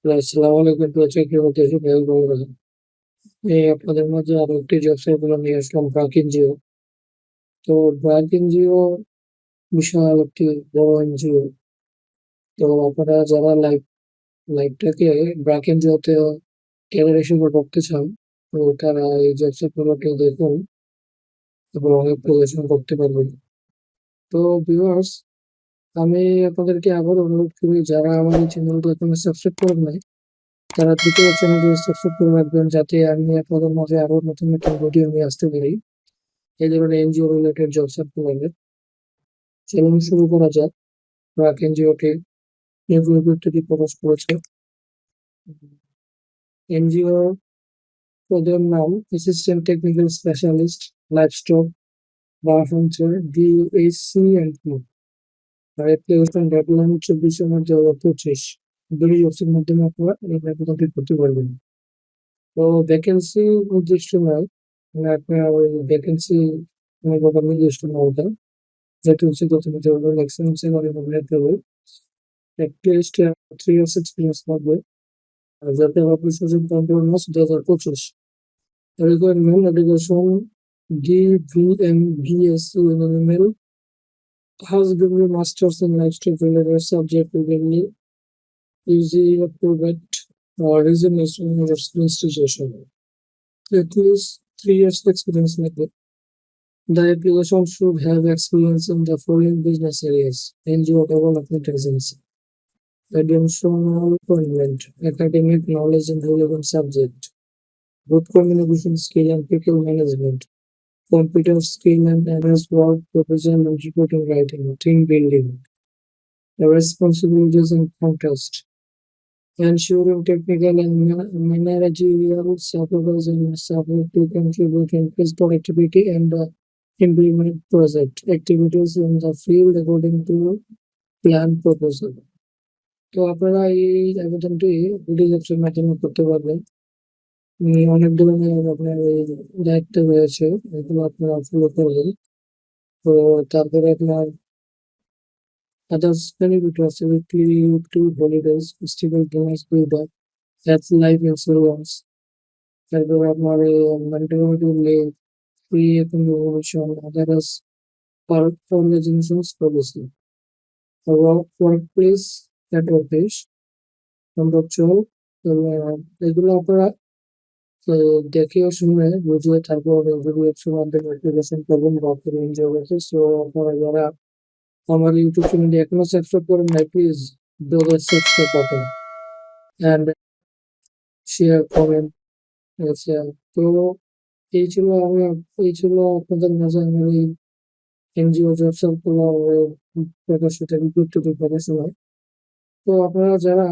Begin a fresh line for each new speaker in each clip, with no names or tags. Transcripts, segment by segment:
আসসালামু আলাইকুম প্রিয় চাকরি প্রত্যাশী ভাই ও বোনেরা। এই আপনাদের মাঝে আরো একটি জব সার্কুলার নিয়ে আসলাম ব্র্যাক এনজিও। তো ব্র্যাক এনজিও বিশাল একটি বড় এনজিও। তো আপনারা যারা লাইফটাকে ব্র্যাক এনজিওতে ক্যারিয়ার হিসেবে করতে চান, তো তারা এই জব সার্কুলারটি দেখুন এবং অ্যাপ্লিকেশন করতে পারবেন। তো ভিউয়ার্স, আমি আপনাদেরকে আবার অনুরোধ করি, যারা আমার এই চ্যানেলটি এখনো সাবস্ক্রাইব করেন নাই তারা দ্রুত চ্যানেলটি সাবস্ক্রাইব করে রাখবেন, যাতে আমি আপনাদের মাঝে আরো নতুন নতুন ভিডিও নিয়ে আসতে পারি এই ধরনের এনজিও রিলেটেড জব সার্কুলারের। চলুন শুরু করা যাক। ব্র্যাক এনজিওটি নিয়োগ বিজ্ঞপ্তিটি প্রকাশ করেছে। এনজিও পদের নাম অ্যাসিস্ট্যান্ট টেকনিক্যাল স্পেশালিস্ট লাইভস্টক বায়োফার্মচার ডিএসসি এন্ড ফুড। আর অ্যাপ্লিকেশন ডেডলাইন 24 মার্চ 2025। 20 বছরের মাধ্যমে আপনারা এই আবেদনটি করতে পারবেন। তো ভ্যাকেন্সি নির্দিষ্ট নয়, মানে আপনার ওই ভ্যাকেন্সি কোনো প্রকার নির্দিষ্ট নয় ওটা, যেটা হচ্ছে প্রথমত হলো ম্যাক্সিমাম স্যালারি নিতে হবে, অ্যাটলিস্ট 3 ইয়ার্স এক্সপিরিয়েন্স লাগবে। আর যাতে অফিস হচ্ছে 15 March 2025। Requirement education DVM-BSc in animal husbandry, masters in livestock related subject regularly easy approved or resignation or institution. At least 3 years experience লাগবে। The application should have experience in the following business areas: NGO development agency, additional appointment, academic knowledge in relevant subject, good communication skill and people management, computer skill and MS Word, provision and reporting writing, team building, the responsibilities and context, ensuring technical and managerial supervision and support to contribute increased productivity and implement project activities in the field according to plan proposal. তো আপনারা এই আবেদনটি ডিরেক্টের মাধ্যমে করতে পারবেন। অনেক ধরনের আপনার এই দায়িত্ব রয়েছে, এগুলো আপনারা ফলো করবেন। তো তারপরে আপনার আদার্স বেনিফিট আছে, weekly two holidays, festival bonus, whether health life insurance, তারপরে আপনার maternity leave, free accommodation, others organisations policy, work place at office contractual. এগুলো আপনারা দেখে শুনে বুঝে তারপর এগুলো মাধ্যমে অ্যাপ্লিকেশন করবেন বা করে এনজয় করতে। সো আপনারা যারা আমার ইউটিউব চ্যানেলটি এখনো সাবস্ক্রাইব করেন নাই, please do that, subscribe button and share comment. আচ্ছা, তো এই ছিল আপনাদের মাঝে আমার এই এনজিও জব সার্কুলার প্রকাশিত বিজ্ঞপ্তিটি প্রকাশন হয়। তো আপনারা যারা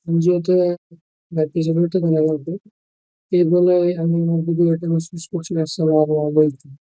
এনজিওতে রিপ্রেজেন্টেটিভ হতে তারা লাগবে। এই বলে আমি আমার ভিডিওটা শেষ করছি। আসসালামু আলাইকুম।